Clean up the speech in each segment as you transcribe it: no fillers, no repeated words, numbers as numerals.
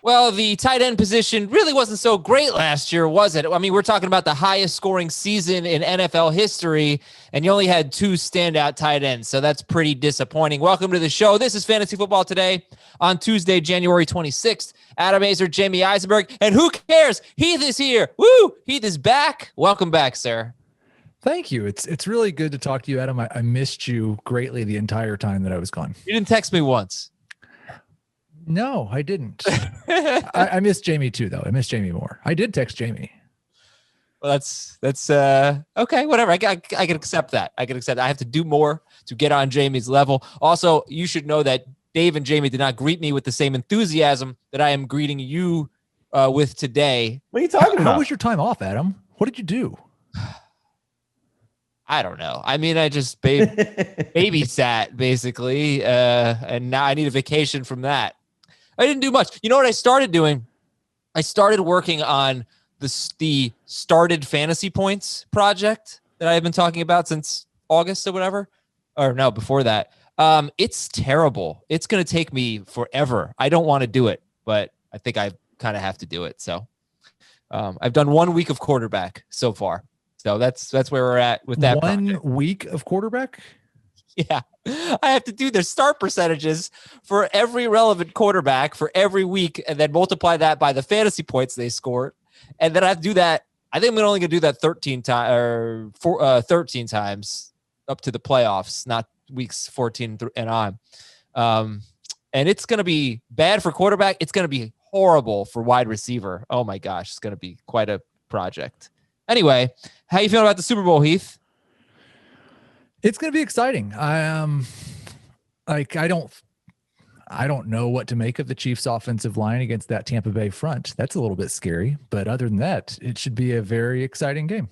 Well, the tight end position really wasn't so great last year, was it? I mean, we're talking about the highest scoring season in NFL history, and you only had 2 standout tight ends, so that's pretty disappointing. Welcome to the show. This is Fantasy Football Today on Tuesday, January 26th. Adam Azer, Jamie Eisenberg, and who cares? Heath is here. Woo! Heath is back. Welcome back, sir. Thank you. It's really good to talk to you, Adam. I missed you greatly the entire time that I was gone. You didn't text me once. No, I didn't. I miss Jamie too, though. I miss Jamie more. I did text Jamie. Well, that's okay. Whatever. I can accept that. I have to do more to get on Jamie's level. Also, you should know that Dave and Jamie did not greet me with the same enthusiasm that I am greeting you with today. What are you talking about? How was your time off, Adam? What did you do? I don't know. I mean, I just babysat basically, and now I need a vacation from that. I didn't do much. You know what I started doing? I started working on the started fantasy points project that I've been talking about since August or whatever. Or no, before that. It's terrible. It's going to take me forever. I don't want to do it, but I think I kind of have to do it. So I've done 1 week of quarterback so far. So that's where we're at with that. 1 week of quarterback? Yeah. I have to do their start percentages for every relevant quarterback for every week and then multiply that by the fantasy points they scored. And then I have to do that. I think I'm only going to do that 13 times up to the playoffs, not weeks 14 and on. And it's going to be bad for quarterback. It's going to be horrible for wide receiver. Oh my gosh. It's going to be quite a project. Anyway, how you feeling about the Super Bowl, Heath? It's going to be exciting. I don't know what to make of the Chiefs' offensive line against that Tampa Bay front. That's a little bit scary, but other than that, it should be a very exciting game.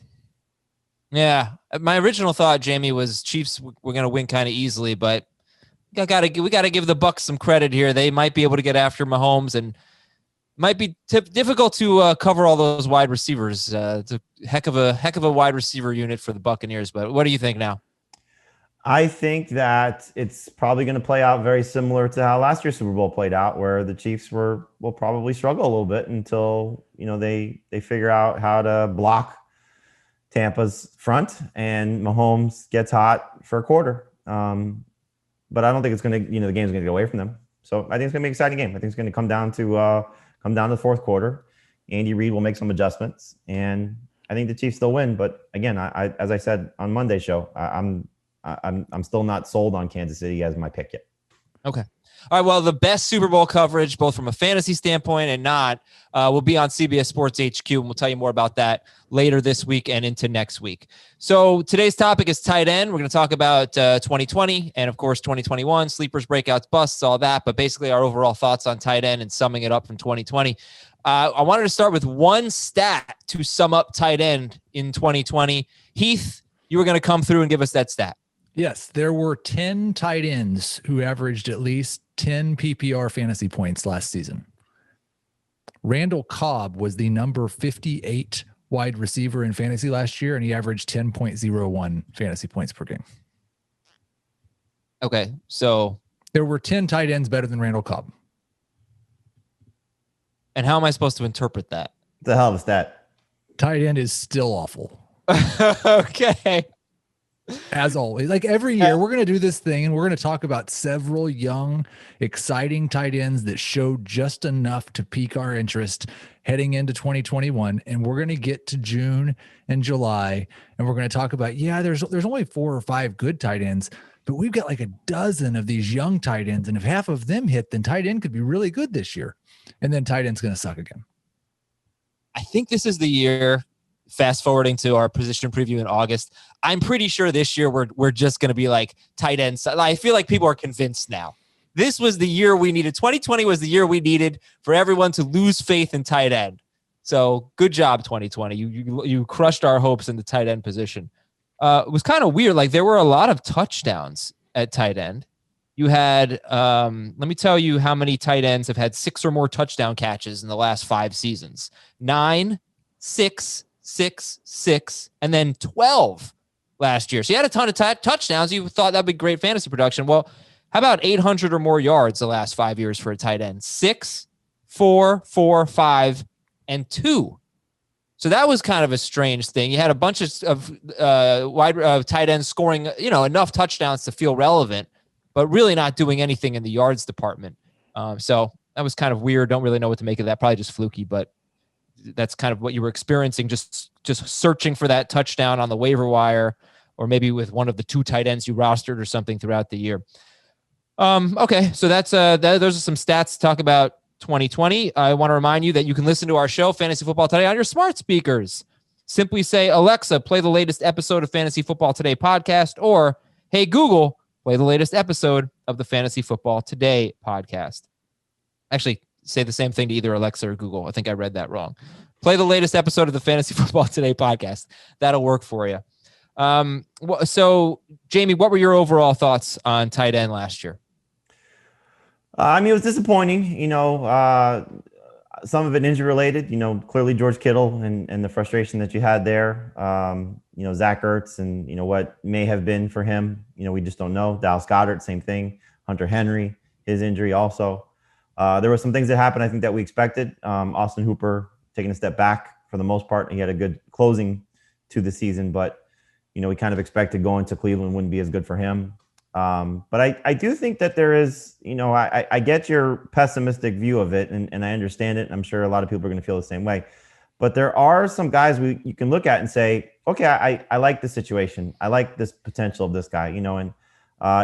Yeah, my original thought, Jamie, was Chiefs were going to win kind of easily, but we got to give the Bucs some credit here. They might be able to get after Mahomes, and might be difficult to cover all those wide receivers. It's a heck of a wide receiver unit for the Buccaneers. But what do you think now? I think that it's probably going to play out very similar to how last year's Super Bowl played out, where the Chiefs will probably struggle a little bit until they figure out how to block Tampa's front and Mahomes gets hot for a quarter. But I don't think it's going to the game's going to get away from them. So I think it's going to be an exciting game. I think it's going to come down to the fourth quarter. Andy Reid will make some adjustments, and I think the Chiefs still win. But again, I as I said on Monday's show, I'm still not sold on Kansas City as my pick yet. Okay. All right. Well, the best Super Bowl coverage, both from a fantasy standpoint and not, will be on CBS Sports HQ, and we'll tell you more about that later this week and into next week. So today's topic is tight end. We're going to talk about 2020 and, of course, 2021, sleepers, breakouts, busts, all that, but basically our overall thoughts on tight end and summing it up from 2020. I wanted to start with one stat to sum up tight end in 2020. Heath, you were going to come through and give us that stat. Yes, there were 10 tight ends who averaged at least 10 PPR fantasy points last season. Randall Cobb was the number 58 wide receiver in fantasy last year, and he averaged 10.01 fantasy points per game. Okay, so there were 10 tight ends better than Randall Cobb. And how am I supposed to interpret that? The hell is that? Tight end is still awful. Okay. As always, like every year, we're going to do this thing and we're going to talk about several young, exciting tight ends that showed just enough to pique our interest heading into 2021. And we're going to get to June and July and we're going to talk about, there's only 4 or 5 good tight ends, but we've got like a dozen of these young tight ends. And if half of them hit, then tight end could be really good this year. And then tight end's going to suck again. I think this is the year. Fast forwarding to our position preview in August, I'm pretty sure this year we're just going to be like tight ends. I feel like people are convinced now. This was the year we needed. 2020 was the year we needed for everyone to lose faith in tight end. So good job, 2020. You crushed our hopes in the tight end position. It was kind of weird. Like there were a lot of touchdowns at tight end. You had, let me tell you how many tight ends have had 6 or more touchdown catches in the last 5 seasons. 9, 6, 6, and then 12 last year. So you had a ton of touchdowns. You thought that'd be great fantasy production. Well, how about 800 or more yards the last 5 years for a tight end? 6, 4, 4, 5, and 2. So that was kind of a strange thing. You had a bunch of tight ends scoring, enough touchdowns to feel relevant, but really not doing anything in the yards department. So that was kind of weird. Don't really know what to make of that. Probably just fluky, but that's kind of what you were experiencing. Just searching for that touchdown on the waiver wire, or maybe with one of the 2 tight ends you rostered or something throughout the year. Okay, so those are some stats to talk about 2020. I want to remind you that you can listen to our show, Fantasy Football Today, on your smart speakers. Simply say, Alexa, play the latest episode of Fantasy Football Today podcast, or, hey, Google, play the latest episode of the Fantasy Football Today podcast. Actually, say the same thing to either Alexa or Google. I think I read that wrong. Play the latest episode of the Fantasy Football Today podcast. That'll work for you. So, Jamie, what were your overall thoughts on tight end last year? It was disappointing. Some of it injury related. Clearly George Kittle and the frustration that you had there. Zach Ertz and what may have been for him. We just don't know. Dallas Goedert, same thing. Hunter Henry, his injury also. There were some things that happened, I think, that we expected. Austin Hooper taking a step back for the most part. He had a good closing to the season, but we kind of expected going to Cleveland wouldn't be as good for him. But I do think that there is, I get your pessimistic view of it, and I understand it. I'm sure a lot of people are going to feel the same way. But there are some guys you can look at and say, okay, I like this situation. I like this potential of this guy, and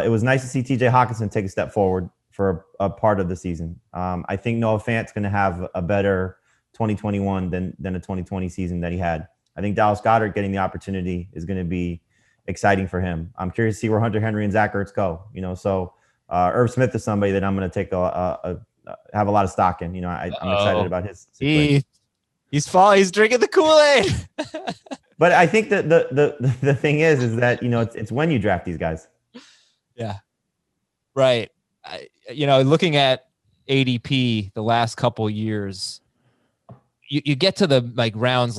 it was nice to see TJ Hawkinson take a step forward for a part of the season. I think Noah Fant's going to have a better 2021 than a 2020 season that he had. I think Dallas Goedert getting the opportunity is going to be exciting for him. I'm curious to see where Hunter Henry and Zach Ertz go. So Irv Smith is somebody that I'm going to take have a lot of stock in. I'm excited about his situation. He's drinking the Kool-Aid. But I think that the thing is that it's when you draft these guys. Yeah, right. Looking at ADP the last couple years, you get to the rounds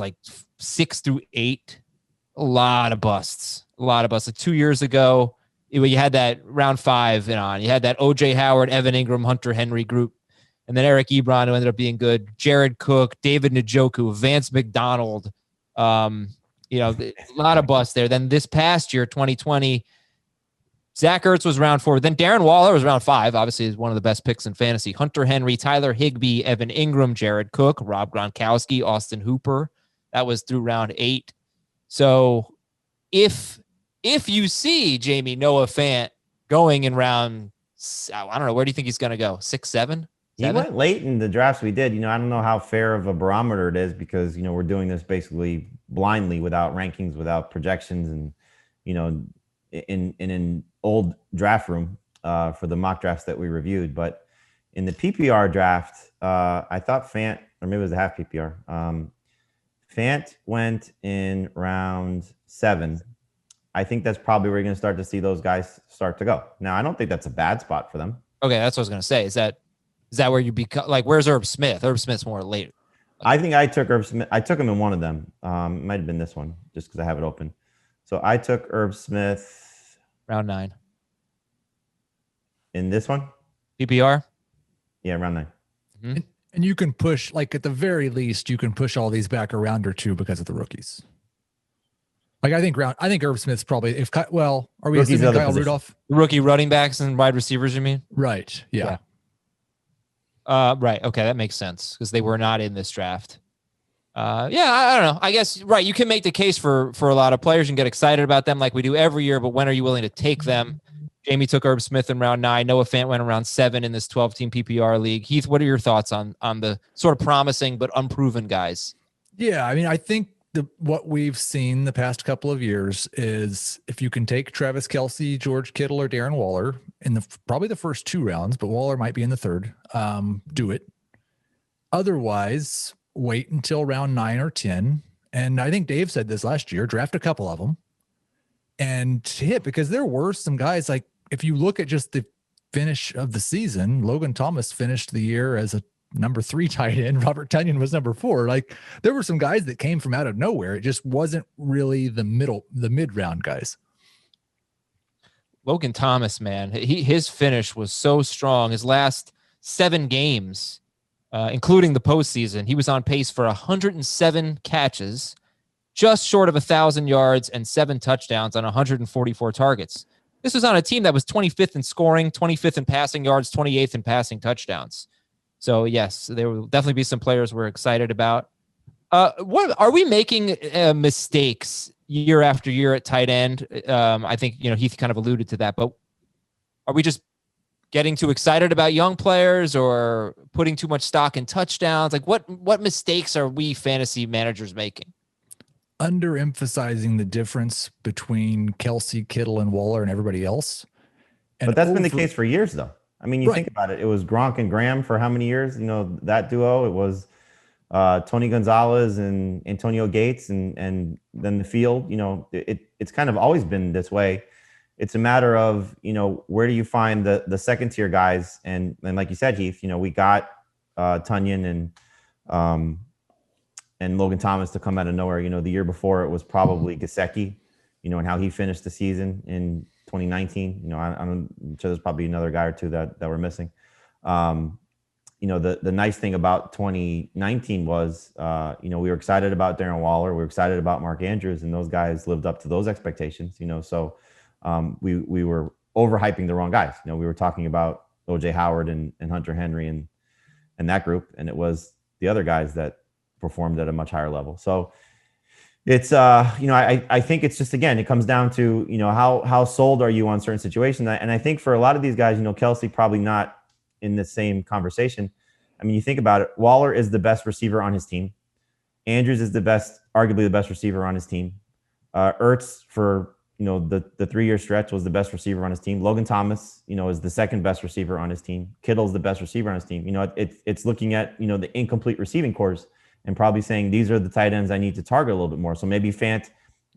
6 through 8, a lot of busts. Like 2 years ago, you had that round 5 and on. You had that OJ Howard, Evan Ingram, Hunter Henry group, and then Eric Ebron, who ended up being good. Jared Cook, David Njoku, Vance McDonald. A lot of busts there. Then this past year, 2020, Zach Ertz was round 4. Then Darren Waller was round 5. Obviously, is one of the best picks in fantasy. Hunter Henry, Tyler Higbee, Evan Ingram, Jared Cook, Rob Gronkowski, Austin Hooper. That was through round 8. So if you see Jamie Noah Fant going in round, I don't know, where do you think he's going to go? 6, 7? He went late in the drafts we did. I don't know how fair of a barometer it is because, we're doing this basically blindly without rankings, without projections, and, in an old draft room for the mock drafts that we reviewed. But in the PPR draft, I thought Fant, or maybe it was a half PPR, Fant went in round 7. I think that's probably where you're going to start to see those guys start to go. Now, I don't think that's a bad spot for them. Okay, that's what I was going to say. Is that where you become where's Herb Smith? Herb Smith's more later. I think I took Herb Smith. I took him in one of them. It might have been this one just because I have it open. So I took Herb Smith. Round 9. In this one? PPR? Yeah, round 9. Mm-hmm. And you can push, at the very least, you can push all these back a round or 2 because of the rookies. I think Herb Smith's probably, are we rookies assuming Kyle Rudolph? Rookie running backs and wide receivers, you mean? Right. Yeah. Right. Okay. That makes sense because they were not in this draft. I don't know. I guess, right. You can make the case for a lot of players and get excited about them like we do every year, but when are you willing to take them? Jamie took Herb Smith in round 9. Noah Fant went around 7 in this 12-team PPR league. Heath, what are your thoughts on the sort of promising but unproven guys? Yeah. I think what we've seen the past couple of years is if you can take Travis Kelce, George Kittle, or Darren Waller in probably the first 2 rounds, but Waller might be in the 3rd, do it. Otherwise, wait until round 9 or 10. And I think Dave said this last year, draft a couple of them and hit, because there were some guys, if you look at just the finish of the season, Logan Thomas finished the year as a number 3 tight end. Robert Tonyan was number 4. There were some guys that came from out of nowhere. It just wasn't really the mid-round guys. Logan Thomas, man, his finish was so strong. His last 7 games, including the postseason. He was on pace for 107 catches, just short of 1,000 yards and 7 touchdowns on 144 targets. This was on a team that was 25th in scoring, 25th in passing yards, 28th in passing touchdowns. So yes, there will definitely be some players we're excited about. What are we making mistakes year after year at tight end? I think, Heath kind of alluded to that, but are we just getting too excited about young players or putting too much stock in touchdowns? Like what mistakes are we fantasy managers making? Underemphasizing the difference between Kelsey, Kittle, and Waller and everybody else. But that's been the case for years, though. I mean, you think about it. It was Gronk and Graham for how many years? That duo. It was Tony Gonzalez and Antonio Gates, and then the field. It's kind of always been this way. It's a matter of where do you find the second tier guys, and like you said, Heath. We got Tunyon and Logan Thomas to come out of nowhere. The year before it was probably Gesicki, and how he finished the season in 2019. I'm sure there's probably another guy or two that we're missing. The nice thing about 2019 was, we were excited about Darren Waller. We were excited about Mark Andrews, and those guys lived up to those expectations, so we were overhyping the wrong guys. We were talking about OJ Howard and Hunter Henry and that group, and it was the other guys that performed at a much higher level. So it's, I think it's just, again, it comes down to, how sold are you on certain situations? And I think for a lot of these guys, Kelsey probably not in the same conversation. I mean, you think about it, Waller is the best receiver on his team. Andrews is arguably the best receiver on his team. Ertz for, the 3-year stretch was the best receiver on his team. Logan Thomas, is the second best receiver on his team. Kittle's the best receiver on his team. It's looking at, the incomplete receiving cores and probably saying, these are the tight ends I need to target a little bit more. So maybe Fant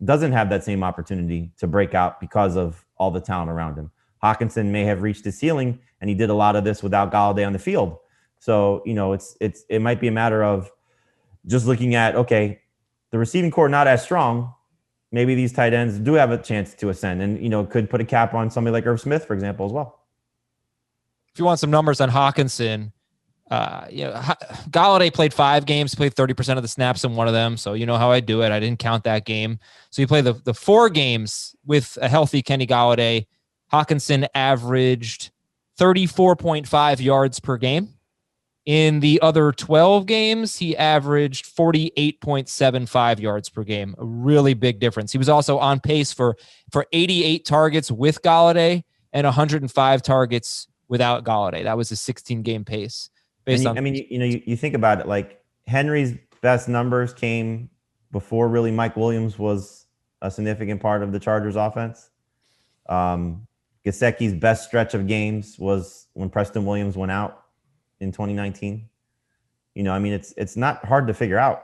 doesn't have that same opportunity to break out because of all the talent around him. Hawkinson may have reached his ceiling, and he did a lot of this without Galladay on the field. So, it might be a matter of just looking at, okay, the receiving core not as strong. Maybe these tight ends do have a chance to ascend and, could put a cap on somebody like Irv Smith, for example, as well. If you want some numbers on Hawkinson, Galladay played 5 games, played 30% of the snaps in one of them. So you know how I do it. I didn't count that game. So you play the 4 games with a healthy Kenny Galladay. Hawkinson averaged 34.5 yards per game. In the other 12 games, he averaged 48.75 yards per game. A really big difference. He was also on pace for 88 targets with Galladay and 105 targets without Galladay. That was a 16-game pace. You think about it, like Henry's best numbers came before really Mike Williams was a significant part of the Chargers offense. Gesicki's best stretch of games was when Preston Williams went out in 2019. It's not hard to figure out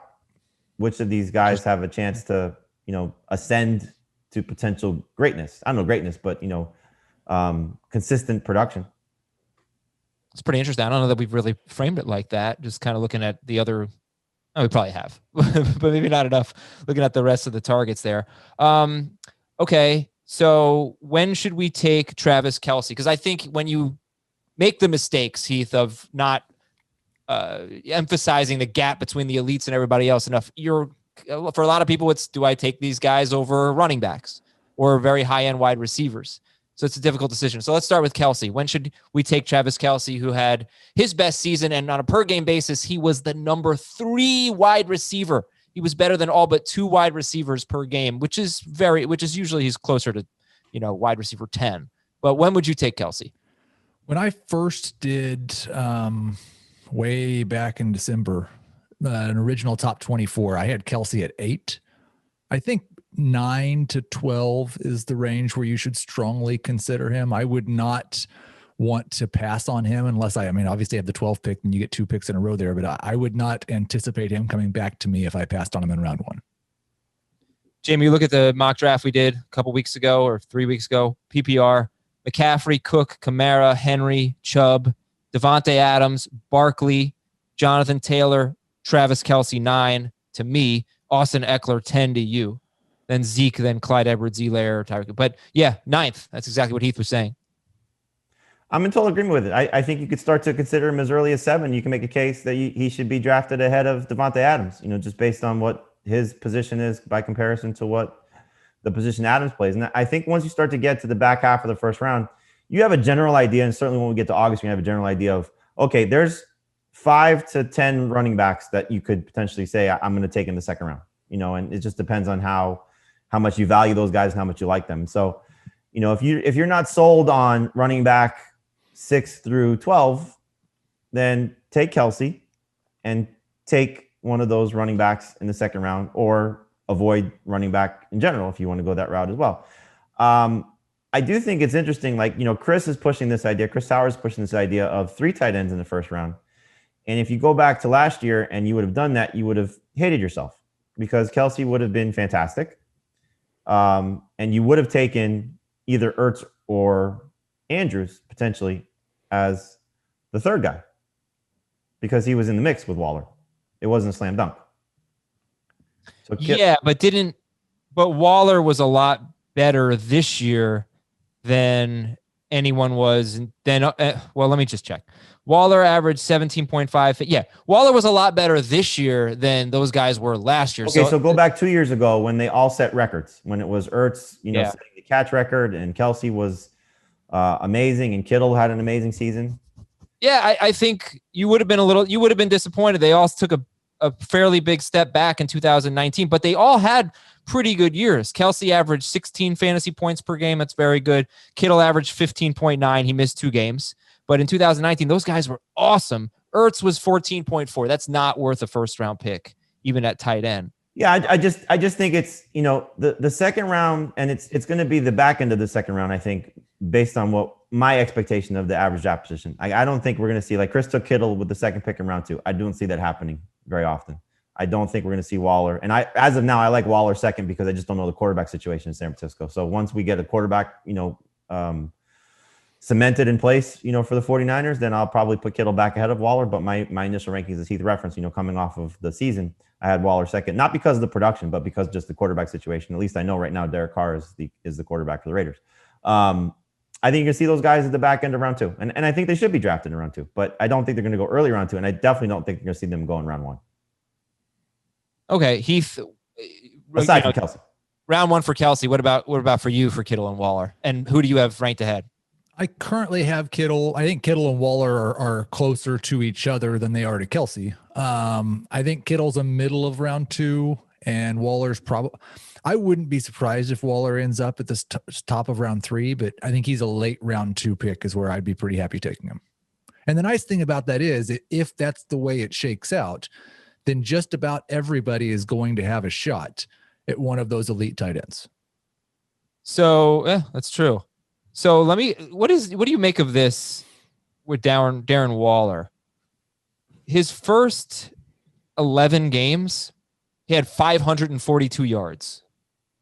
which of these guys have a chance to, ascend to potential greatness. I don't know greatness, but, consistent production. It's pretty interesting. I don't know that we've really framed it like that. Just kind of looking at the other, we probably have, but maybe not enough looking at the rest of the targets there. Okay. So when should we take Travis Kelce? Because I think when you make the mistakes, Heath, of not emphasizing the gap between the elites and everybody else enough, for a lot of people, it's, do I take these guys over running backs or very high-end wide receivers? So it's a difficult decision. So let's start with Kelce. When should we take Travis Kelce, who had his best season, and on a per-game basis, he was the number 3 wide receiver. He was better than all but 2 wide receivers per game, which is usually he's closer to, wide receiver 10. But when would you take Kelce? When I first did way back in December, an original top 24, I had Kelce at 8. I think 9 to 12 is the range where you should strongly consider him. I would not want to pass on him unless obviously I have the 12th pick and you get 2 picks in a row there, but I would not anticipate him coming back to me if I passed on him in round 1. Jamie, you look at the mock draft we did a couple weeks ago or 3 weeks ago, PPR, McCaffrey, Cook, Kamara, Henry, Chubb, Devontae Adams, Barkley, Jonathan Taylor, Travis Kelce, 9 to me, Austin Eckler, 10 to you. Then Zeke, then Clyde Edwards-Helaire, Tyreek. But yeah, 9th. That's exactly what Heath was saying. I'm in total agreement with it. I think you could start to consider him as early as 7. You can make a case that he should be drafted ahead of Devontae Adams, just based on what his position is by comparison to what the position Adams plays. And I think once you start to get to the back half of the first round, you have a general idea. And certainly when we get to August, you have a general idea of, okay, there's 5 to 10 running backs that you could potentially say, I'm going to take in the second round, and it just depends on how much you value those guys and how much you like them. So, if you're not sold on running back 6 through 12, then take Kelsey and take one of those running backs in the second round, or avoid running back in general if you want to go that route as well. I do think it's interesting. Like, Chris is pushing this idea. Chris Sauer is pushing this idea of 3 tight ends in the first round. And if you go back to last year and you would have done that, you would have hated yourself, because Kelsey would have been fantastic. And you would have taken either Ertz or Andrews potentially as the third guy, because he was in the mix with Waller. It wasn't a slam dunk. So but Waller was a lot better this year than anyone was. Then, well, let me just check. Waller averaged 17.5. Yeah, Waller was a lot better this year than those guys were last year. Okay, so go back 2 years ago when they all set records. When it was Ertz, setting the catch record, and Kelsey was amazing, and Kittle had an amazing season. Yeah, I think you would have been disappointed. They all took a fairly big step back in 2019, but they all had pretty good years. Kelsey averaged 16 fantasy points per game. That's very good. Kittle averaged 15.9. He missed 2 games. But in 2019, those guys were awesome. Ertz was 14.4. That's not worth a first-round pick, even at tight end. Yeah, I just think it's, the second round, and it's going to be the back end of the second round, I think, based on what my expectation of the average draft position. I don't think we're going to see, like, Chris took Kittle with the second pick in round 2. I don't see that happening very often. I don't think we're going to see Waller. And as of now, I like Waller second, because I just don't know the quarterback situation in San Francisco. So once we get a quarterback, cemented in place, for the 49ers, then I'll probably put Kittle back ahead of Waller. But my initial rankings, as Heath referenced, coming off of the season, I had Waller second, not because of the production, but because just the quarterback situation. At least I know right now Derek Carr is the quarterback for the Raiders. I think you're going to see those guys at the back end of round 2. And I think they should be drafted in round 2, but I don't think they're going to go early round 2. And I definitely don't think you're going to see them go in round 1. Okay, Heath. Aside from Kelsey. Round 1 for Kelsey. What about for you for Kittle and Waller? And who do you have ranked ahead? I currently have Kittle. I think Kittle and Waller are closer to each other than they are to Kelsey. I think Kittle's a middle of round 2, and Waller's probably. I wouldn't be surprised if Waller ends up at the top of round 3, but I think he's a late round 2 pick is where I'd be pretty happy taking him. And the nice thing about that is, if that's the way it shakes out, then just about everybody is going to have a shot at one of those elite tight ends. So that's true. So what do you make of this with Darren Waller? His first 11 games, he had 542 yards.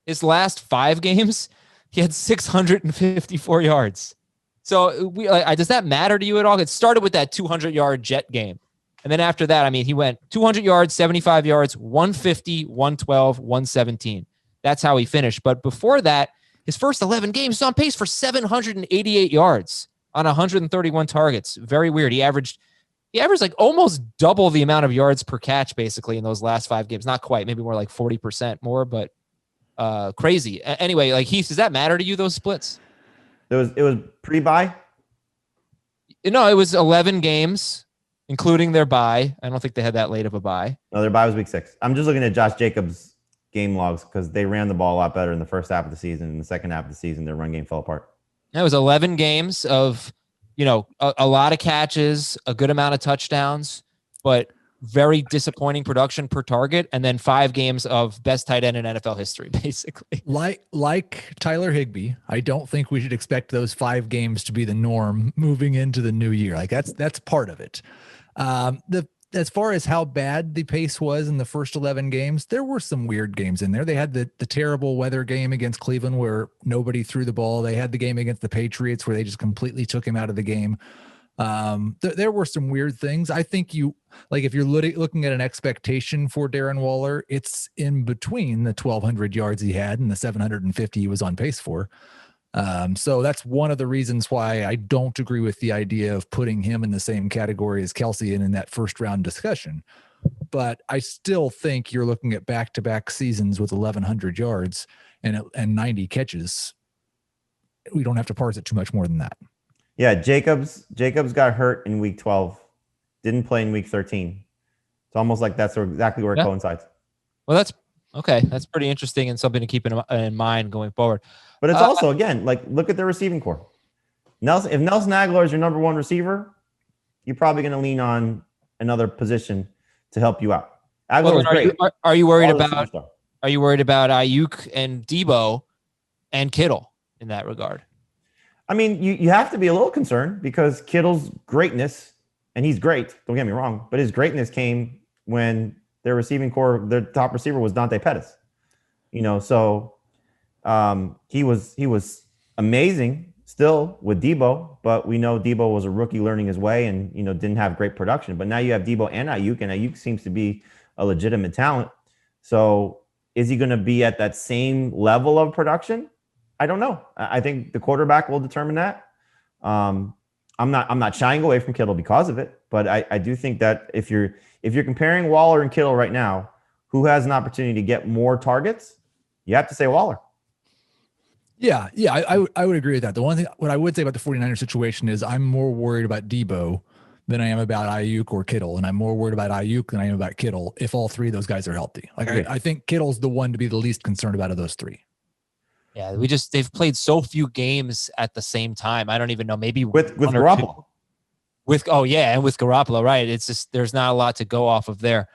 His last 5 games, he had 654 yards. So does that matter to you at all? It started with that 200-yard Jet game. And then after that, he went 200 yards, 75 yards, 150, 112, 117. That's how he finished. But before that, his first 11 games, he's on pace for 788 yards on 131 targets. Very weird. He averaged like almost double the amount of yards per catch, basically, in those last 5 games. Not quite, maybe more like 40% more, but crazy. Anyway, like, Heath, does that matter to you, those splits? It was pre-bye? No, it was 11 games, including their bye. I don't think they had that late of a bye. No, their bye was week 6. I'm just looking at Josh Jacobs' game logs, because they ran the ball a lot better in the first half of the season. In the second half of the season, their run game fell apart. That was 11 games of, a lot of catches, a good amount of touchdowns, but very disappointing production per target. And then 5 games of best tight end in NFL history, basically. Like Tyler Higbee, I don't think we should expect those 5 games to be the norm moving into the new year. Like, that's part of it. As far as how bad the pace was in the first 11 games, there were some weird games in there. They had the terrible weather game against Cleveland where nobody threw the ball. They had the game against the Patriots where they just completely took him out of the game. There were some weird things. I think if you're looking at an expectation for Darren Waller, it's in between the 1,200 yards he had and the 750 he was on pace for. So that's one of the reasons why I don't agree with the idea of putting him in the same category as Kelsey and in that first round discussion. But I still think you're looking at back-to-back seasons with 1,100 yards and 90 catches. We don't have to parse it too much more than that. Yeah, Jacobs got hurt in week 12, didn't play in week 13. It's almost like that's exactly where it coincides. Well, that's okay. That's pretty interesting and something to keep in mind going forward. But it's also, again, like, look at the receiving core. If Nelson Aguilar is your number one receiver, you're probably going to lean on another position to help you out. Aguilar was great. Are you worried about Ayuk and Debo and Kittle in that regard? I mean, you have to be a little concerned because Kittle's greatness, and he's great, don't get me wrong, but his greatness came when their receiving core, their top receiver was Dante Pettis. So he was amazing still with Debo, but we know Debo was a rookie learning his way and didn't have great production. But now you have Debo and Ayuk seems to be a legitimate talent. So is he going to be at that same level of production? I don't know. I think the quarterback will determine that. I'm not shying away from Kittle because of it, but I do think that if you're comparing Waller and Kittle right now, who has an opportunity to get more targets, you have to say Waller. Yeah, I would agree with that. The one thing, what I would say about the 49ers situation is I'm more worried about Debo than I am about Ayuk or Kittle, and I'm more worried about Ayuk than I am about Kittle if all three of those guys are healthy. I think Kittle's the one to be the least concerned about of those three. Yeah, they've played so few games at the same time. I don't even know. Maybe with Garoppolo. With Garoppolo, right? It's just there's not a lot to go off of there.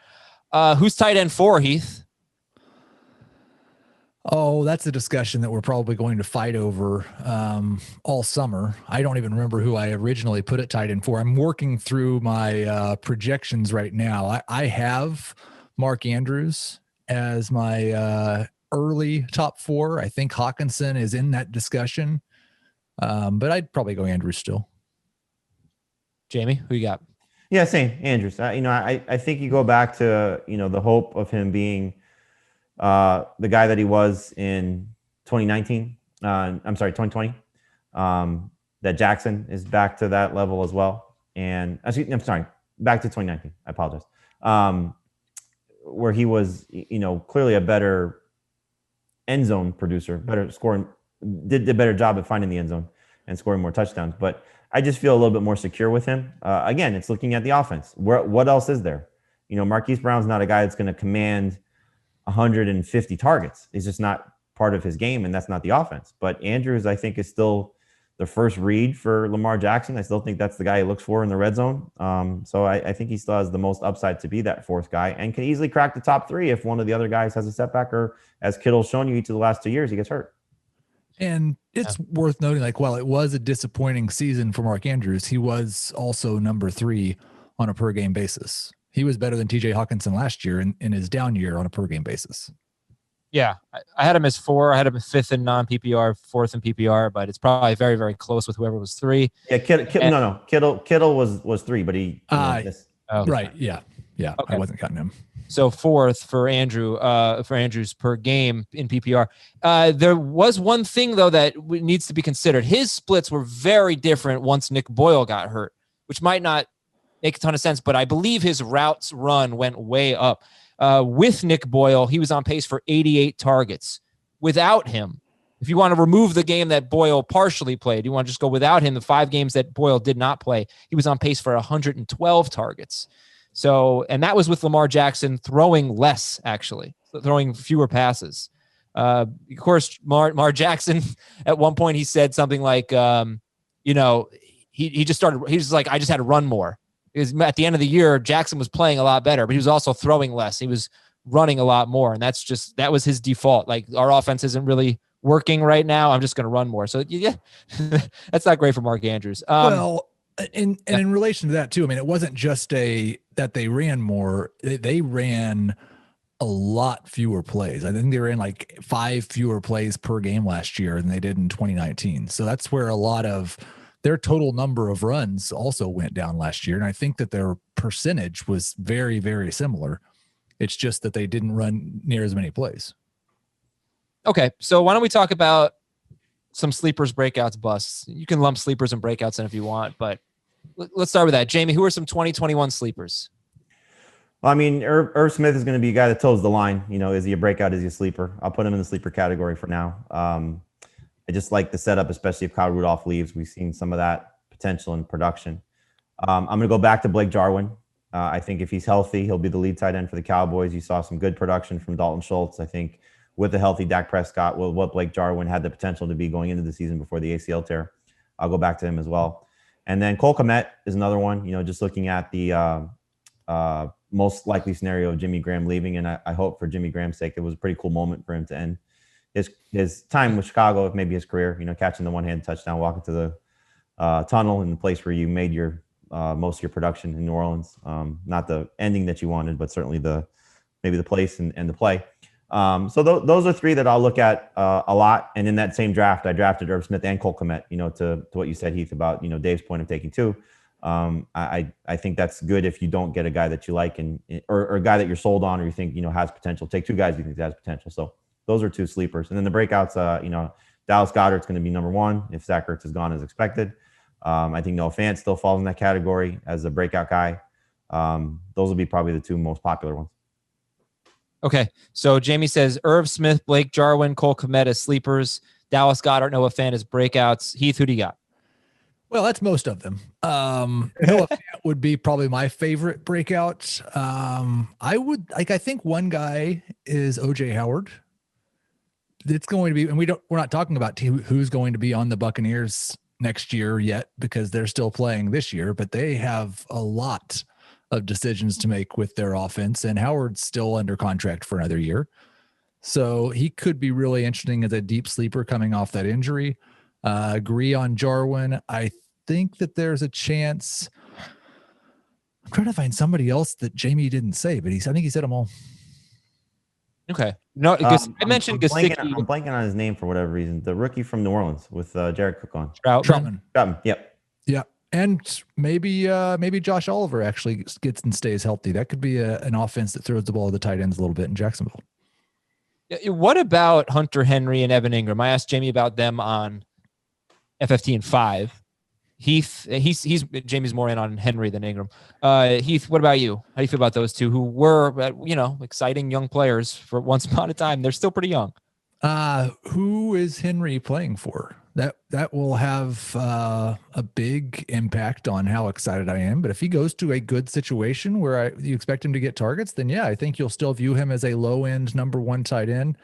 Who's tight end 4, Heath? Oh, that's a discussion that we're probably going to fight over all summer. I don't even remember who I originally put at tight end 4. I'm working through my projections right now. I have Mark Andrews as my early top 4. I think Hawkinson is in that discussion, but I'd probably go Andrews still. Jamie, who you got? Yeah, same, Andrews. I think you go back to the hope of him being the guy that he was in 2019. 2020. That Jackson is back to that level as well. And actually, I'm sorry, back to 2019. I apologize. Where he was, clearly a better end zone producer, better scoring, did a better job at finding the end zone and scoring more touchdowns. But I just feel a little bit more secure with him. Again, it's looking at the offense. What else is there? Marquise Brown's not a guy that's going to command 150 targets. He's just not part of his game, and that's not the offense. But Andrews, I think, is still the first read for Lamar Jackson. I still think that's the guy he looks for in the red zone. So I think he still has the most upside to be that fourth guy and can easily crack the top 3 if one of the other guys has a setback or, as Kittle's shown you each of the last 2 years, he gets hurt. And it's worth noting, while it was a disappointing season for Mark Andrews, he was also number 3 on a per game basis. He was better than TJ Hawkinson last year in his down year on a per game basis. Yeah, I had him as 4. I had him 5th in non-PPR, 4th in PPR, but it's probably very, very close with whoever was 3. Yeah, Kittle was 3, but he. Right, yeah, okay. I wasn't counting him. So 4th for Andrews per game in PPR. There was one thing though that needs to be considered. His splits were very different once Nick Boyle got hurt, which might not make a ton of sense, but I believe his routes run went way up. With Nick Boyle, he was on pace for 88 targets. Without him, if you want to remove the game that Boyle partially played, you want to just go without him, the 5 games that Boyle did not play, he was on pace for 112 targets. So, and that was with Lamar Jackson throwing less, actually, throwing fewer passes. Of course, Lamar Jackson, at one point, he said something like, he just started, he was like, I just had to run more. Because at the end of the year, Jackson was playing a lot better, but he was also throwing less. He was running a lot more. And that was his default. Like, our offense isn't really working right now. I'm just going to run more. So yeah, that's not great for Mark Andrews. In relation to that too, I mean, it wasn't just that they ran more. They ran a lot fewer plays. I think they ran like 5 fewer plays per game last year than they did in 2019. So that's where a lot of their total number of runs also went down last year. And I think that their percentage was very, very similar. It's just that they didn't run near as many plays. Okay. So why don't we talk about some sleepers, breakouts, busts. You can lump sleepers and breakouts in if you want, but let's start with that. Jamie, who are some 2021 sleepers? Well, I mean, Irv Smith is going to be a guy that toes the line. You know, is he a breakout? Is he a sleeper? I'll put him in the sleeper category for now. I just like the setup, especially if Kyle Rudolph leaves. We've seen some of that potential in production. I'm going to go back to Blake Jarwin. I think if he's healthy, he'll be the lead tight end for the Cowboys. You saw some good production from Dalton Schultz. I think with a healthy Dak Prescott, what Blake Jarwin had the potential to be going into the season before the ACL tear. I'll go back to him as well. And then Cole Kmet is another one, you know, just looking at the most likely scenario of Jimmy Graham leaving. And I hope for Jimmy Graham's sake, it was a pretty cool moment for him to end his time with Chicago, maybe his career, you know, catching the one-hand touchdown, walking to the tunnel in the place where you made your most of your production in New Orleans. Not the ending that you wanted, but certainly maybe the place and the play. So those are three that I'll look at a lot. And in that same draft, I drafted Irv Smith and Cole Kmet, you know, to what you said, Heath, about, you know, Dave's point of taking two. I think that's good if you don't get a guy that you like or a guy that you're sold on, or you think, you know, has potential. Take two guys you think has potential. So those are two sleepers. And then the breakouts, you know, Dallas Goedert's going to be number one if Zach Ertz is gone as expected. I think Noah Fant still falls in that category as a breakout guy. Those will be probably the two most popular ones. Okay, so Jamie says Irv Smith, Blake Jarwin, Cole Kmet as sleepers, Dallas Goedert, Noah Fant as breakouts. Heath, who do you got? Well, that's most of them. Noah Fant would be probably my favorite breakout. I think one guy is OJ Howard. It's going to be, and we're not talking about who's going to be on the Buccaneers next year yet, because they're still playing this year, but they have a lot of decisions to make with their offense, and Howard's still under contract for another year. So he could be really interesting as a deep sleeper coming off that injury. Agree on Jarwin. I think that there's a chance. I'm trying to find somebody else that Jamie didn't say, but I think he said them all. Okay. No, because I mentioned Gesicki. I'm blanking on his name for whatever reason. The rookie from New Orleans with Jared Cook on. Troutman. Yep. Yeah. And maybe Josh Oliver actually gets and stays healthy. That could be an offense that throws the ball to the tight ends a little bit in Jacksonville. What about Hunter Henry and Evan Ingram? I asked Jamie about them on FFT and 5. Heath, he's Jamie's more in on Henry than Ingram. Heath, what about you? How do you feel about those two who were, exciting young players for once upon a time? They're still pretty young. Who is Henry playing for? That will have a big impact on how excited I am. But if he goes to a good situation where you expect him to get targets, then yeah, I think you'll still view him as a low-end number one tight end.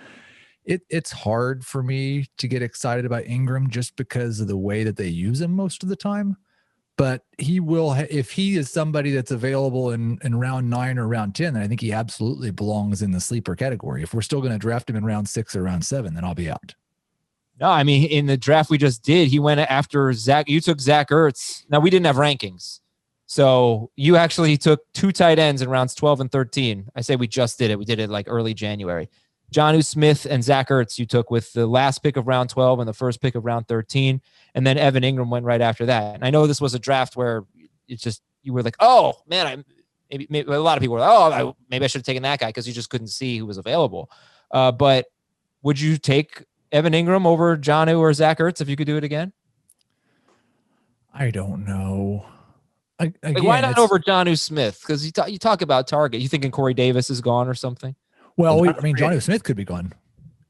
It's hard for me to get excited about Ingram just because of the way that they use him most of the time. But he will, if he is somebody that's available in round 9 or round 10, then I think he absolutely belongs in the sleeper category. If we're still going to draft him in round 6 or round 7, then I'll be out. No, I mean, in the draft we just did, he went after Zach. You took Zach Ertz. Now, we didn't have rankings. So you actually took 2 tight ends in rounds 12 and 13. I say we just did it. We did it like early January. Jonnu Smith and Zach Ertz you took with the last pick of round 12 and the first pick of round 13. And then Evan Ingram went right after that. And I know this was a draft where it's just, you were like, oh, man, maybe a lot of people were like, maybe I should have taken that guy because you just couldn't see who was available. But would you take Evan Ingram over Jonnu or Zach Ertz if you could do it again? I don't know. Again, why not over Jonnu Smith? Because you talk about target. You thinking Corey Davis is gone or something? Well, Jonnu Smith could be gone,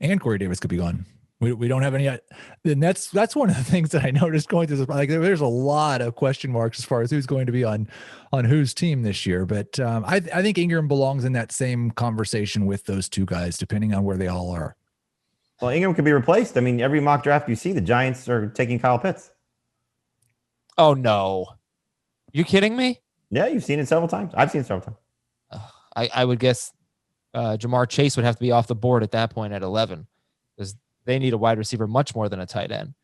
and Corey Davis could be gone. We don't have any yet. And that's one of the things that I noticed going through this. Like, there's a lot of question marks as far as who's going to be on whose team this year. But I think Ingram belongs in that same conversation with those two guys, depending on where they all are. Well, Ingram could be replaced. I mean, every mock draft you see, the Giants are taking Kyle Pitts. Oh, no. You kidding me? Yeah, you've seen it several times. I've seen it several times. I would guess Jamar Chase would have to be off the board at that point at 11 because they need a wide receiver much more than a tight end.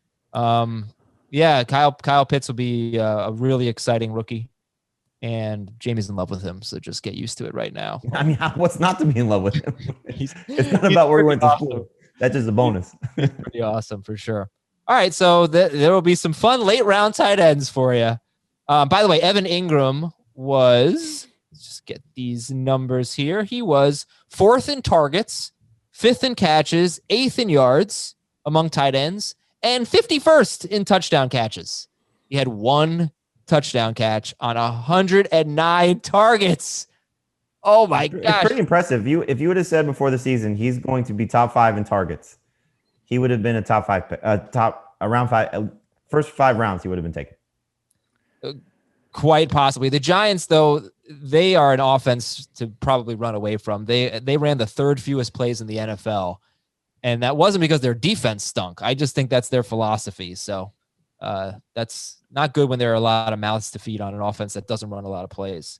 Yeah, Kyle Pitts will be a really exciting rookie, and Jamie's in love with him, so just get used to it right now. I mean, what's not to be in love with him? It's not about where he went to school. That's just a bonus. He's pretty awesome for sure. All right, so there will be some fun late round tight ends for you. By the way, Evan Ingram was, let's just get these numbers here. He was 4th in targets, 5th in catches, 8th in yards among tight ends, and 51st in touchdown catches. He had 1 touchdown catch on 109 targets. Oh my gosh. It's pretty impressive. If you would have said before the season he's going to be top 5 in targets, he would have been a top 5 around 5 first 5 rounds he would have been taken. Quite possibly. The Giants, though, they are an offense to probably run away from. They ran the 3rd fewest plays in the NFL, and that wasn't because their defense stunk. I just think that's their philosophy. So that's not good when there are a lot of mouths to feed on an offense that doesn't run a lot of plays.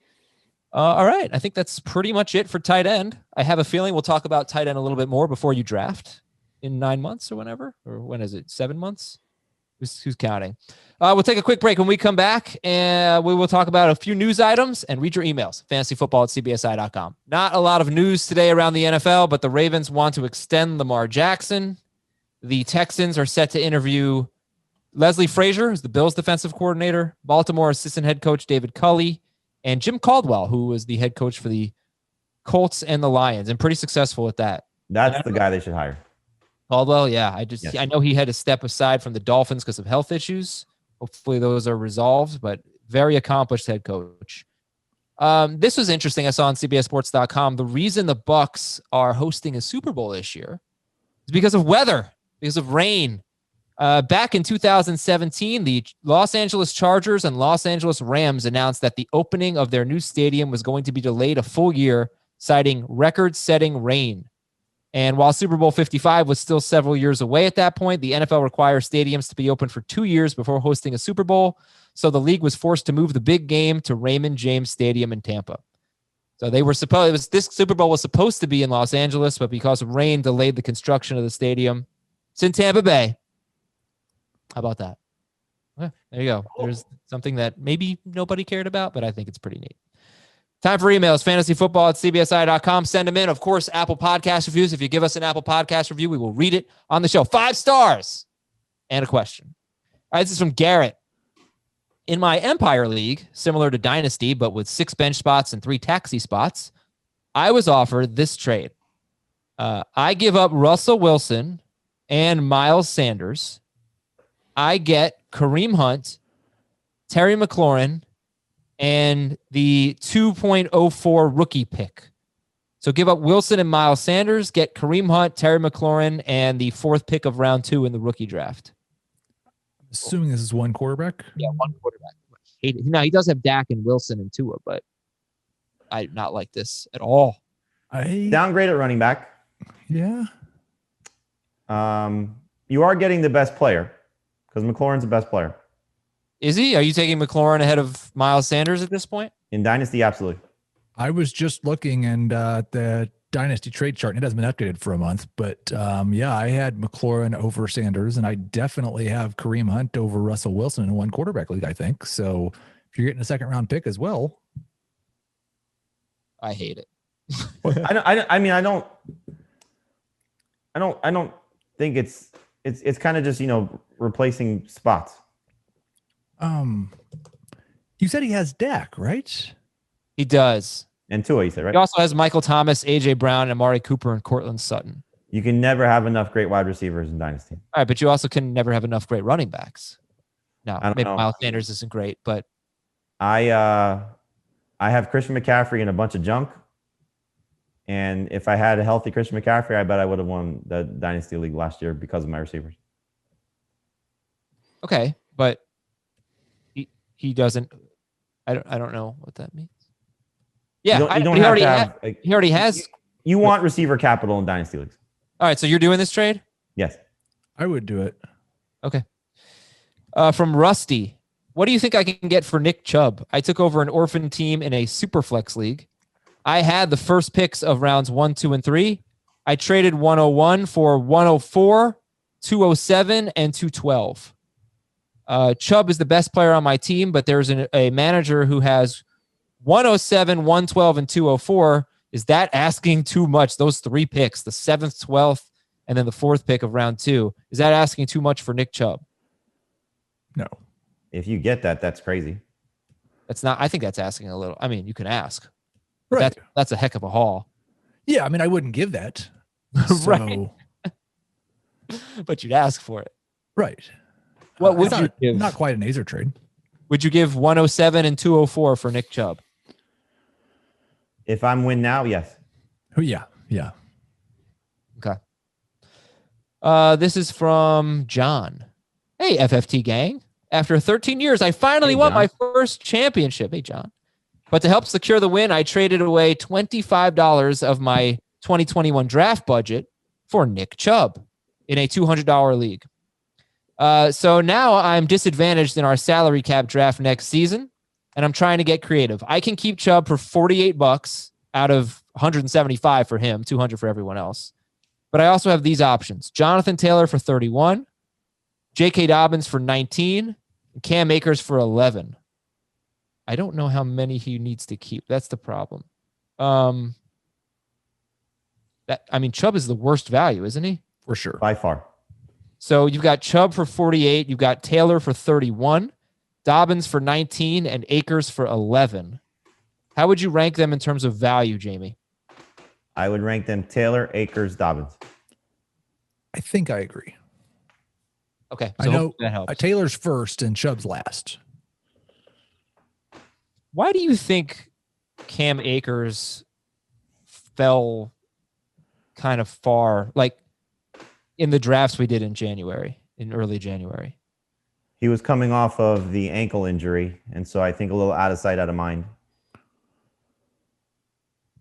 All right. I think that's pretty much it for tight end. I have a feeling we'll talk about tight end a little bit more before you draft in 9 months or whenever. Or when is it? 7 months? Who's counting? We'll take a quick break. When we come back, and we will talk about a few news items and read your emails. fantasyfootball@cbsi.com. Not a lot of news today around the NFL, but the Ravens want to extend Lamar Jackson. The Texans are set to interview Leslie Frazier, who's the Bills defensive coordinator, Baltimore assistant head coach David Culley, and Jim Caldwell, who was the head coach for the Colts and the Lions, and pretty successful at that. That's the guy they should hire. Caldwell, yeah. I know he had to step aside from the Dolphins because of health issues. Hopefully those are resolved, but very accomplished head coach. This was interesting. I saw on CBSSports.com. The reason the Bucks are hosting a Super Bowl this year is because of weather, because of rain. Back in 2017, the Los Angeles Chargers and Los Angeles Rams announced that the opening of their new stadium was going to be delayed a full year, citing record-setting rain. And while Super Bowl 55 was still several years away at that point, the NFL requires stadiums to be open for 2 years before hosting a Super Bowl. So the league was forced to move the big game to Raymond James Stadium in Tampa. So this Super Bowl was supposed to be in Los Angeles, but because of rain, delayed the construction of the stadium. It's in Tampa Bay. How about that? Yeah, there you go. There's something that maybe nobody cared about, but I think it's pretty neat. Time for emails, fantasyfootball@cbsi.com. Send them in. Of course, Apple Podcast reviews. If you give us an Apple Podcast review, we will read it on the show. 5 stars and a question. All right, this is from Garrett. In my Empire League, similar to Dynasty, but with 6 bench spots and 3 taxi spots, I was offered this trade. I give up Russell Wilson and Miles Sanders. I get Kareem Hunt, Terry McLaurin, and the 2.04 rookie pick. So give up Wilson and Miles Sanders, get Kareem Hunt, Terry McLaurin, and the 4th pick of round 2 in the rookie draft. Assuming this is one quarterback? Yeah, one quarterback. Hate it. Now, he does have Dak and Wilson and Tua, but I not like this at all. Downgrade at running back. Yeah. You are getting the best player because McLaurin's the best player. Is he? Are you taking McLaurin ahead of Miles Sanders at this point? In Dynasty, absolutely. I was just looking and the Dynasty trade chart, and it hasn't been updated for a month, but yeah, I had McLaurin over Sanders, and I definitely have Kareem Hunt over Russell Wilson in one quarterback league, I think. So if you're getting a 2nd round pick as well. I hate it. I don't think it's kind of just, replacing spots. You said he has Dak, right? He does. And Tua, you said, right? He also has Michael Thomas, A.J. Brown, Amari Cooper, and Cortland Sutton. You can never have enough great wide receivers in Dynasty. All right, but you also can never have enough great running backs. No, maybe know. Miles Sanders isn't great, but I have Christian McCaffrey and a bunch of junk. And if I had a healthy Christian McCaffrey, I bet I would have won the Dynasty League last year because of my receivers. Okay, but he doesn't. I don't know what that means. Yeah, he already has. You want receiver capital in Dynasty Leagues. All right, so you're doing this trade? Yes. I would do it. Okay. From Rusty, what do you think I can get for Nick Chubb? I took over an orphan team in a Superflex league. I had the first picks of rounds 1, 2, and 3. I traded 101 for 104, 207, and 212. Chubb is the best player on my team, but there's a manager who has 107, 112, and 204. Is that asking too much? Those 3 picks, the 7th, 12th, and then the 4th pick of round 2. Is that asking too much for Nick Chubb? No. If you get that, that's crazy. That's not. I think that's asking a little. I mean, you can ask. Right. That's a heck of a haul. Yeah, I mean, I wouldn't give that. Right. But you'd ask for it. Right. What would It's you give? Not quite an Azer trade. Would you give 107 and 204 for Nick Chubb? If I'm win now, yes. Oh, yeah. Yeah. Okay. This is from John. Hey, FFT gang. After 13 years, I finally won my first championship. Hey, John. But to help secure the win, I traded away $25 of my 2021 draft budget for Nick Chubb in a $200 league. So now I'm disadvantaged in our salary cap draft next season, and I'm trying to get creative. I can keep Chubb for $48 out of 175 for him, 200 for everyone else. But I also have these options. Jonathan Taylor for 31, J.K. Dobbins for 19, and Cam Akers for 11. I don't know how many he needs to keep. That's the problem. Chubb is the worst value, isn't he? For sure. By far. So you've got Chubb for 48, you've got Taylor for 31, Dobbins for 19, and Akers for 11. How would you rank them in terms of value, Jamie? I would rank them Taylor, Akers, Dobbins. I think I agree. Okay. So I know that helps. Taylor's first and Chubb's last. Why do you think Cam Akers fell kind of far, like in the drafts we did in early January? He was coming off of the ankle injury, and so I think a little out of sight, out of mind.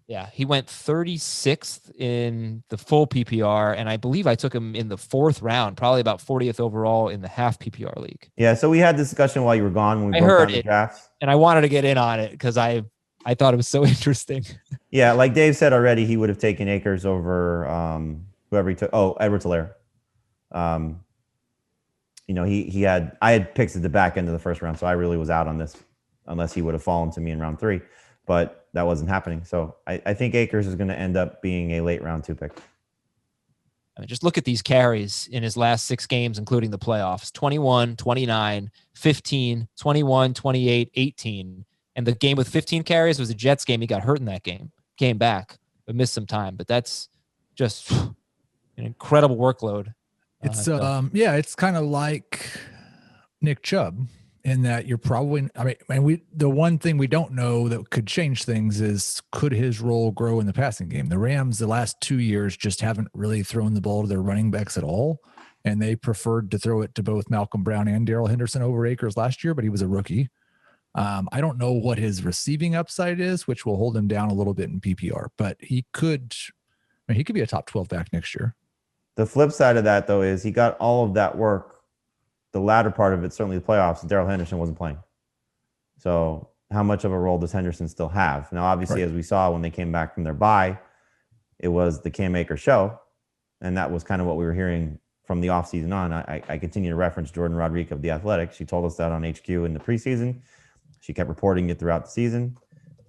Yeah, he went 36th in the full PPR, and I believe I took him in the 4th round, probably about 40th overall in the half PPR league. Yeah, so we had this discussion while you were gone when we broke down the drafts. And I wanted to get in on it because I thought it was so interesting. Yeah, like Dave said already, he would have taken Akers over whoever he took. Oh, Edwards-Helaire. I had picks at the back end of the first round, so I really was out on this unless he would have fallen to me in round 3. But that wasn't happening. So I think Akers is going to end up being a late round 2 pick. I mean, just look at these carries in his last 6 games, including the playoffs: 21, 29, 15, 21, 28, 18. And the game with 15 carries was a Jets game. He got hurt in that game, came back, but missed some time. But that's just an incredible workload. It's it's kind of like Nick Chubb in that you're probably, the one thing we don't know that could change things is could his role grow in the passing game? The Rams, the last 2 years, just haven't really thrown the ball to their running backs at all. And they preferred to throw it to both Malcolm Brown and Darrell Henderson over Akers last year, but he was a rookie. I don't know what his receiving upside is, which will hold him down a little bit in PPR, but he could be a top 12 back next year. The flip side of that, though, is he got all of that work. The latter part of it, certainly the playoffs, Darrell Henderson wasn't playing. So how much of a role does Henderson still have? Now, obviously, As we saw when they came back from their bye, it was the Cam Akers show. And that was kind of what we were hearing from the offseason on. I continue to reference Jordan Rodriguez of The Athletic. She told us that on HQ in the preseason. She kept reporting it throughout the season.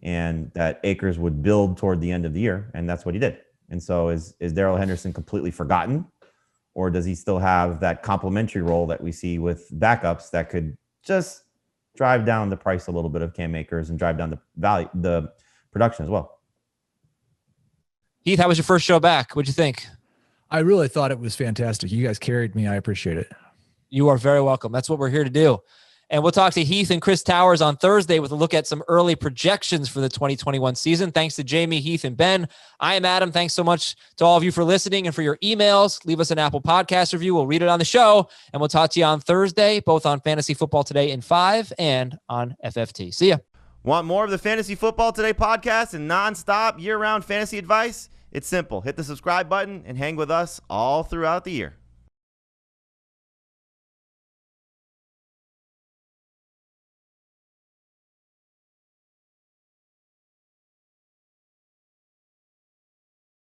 And that Akers would build toward the end of the year. And that's what he did. And so is Darrell Henderson completely forgotten? Or does he still have that complementary role that we see with backups that could just drive down the price a little bit of Cam Akers and drive down the value, the production as well? Heath, how was your first show back? What'd you think? I really thought it was fantastic. You guys carried me. I appreciate it. You are very welcome. That's what we're here to do. And we'll talk to Heath and Chris Towers on Thursday with a look at some early projections for the 2021 season. Thanks to Jamie, Heath, and Ben. I am Adam. Thanks so much to all of you for listening and for your emails. Leave us an Apple Podcast review. We'll read it on the show. And we'll talk to you on Thursday, both on Fantasy Football Today in 5 and on FFT. See ya. Want more of the Fantasy Football Today podcast and nonstop year-round fantasy advice? It's simple. Hit the subscribe button and hang with us all throughout the year.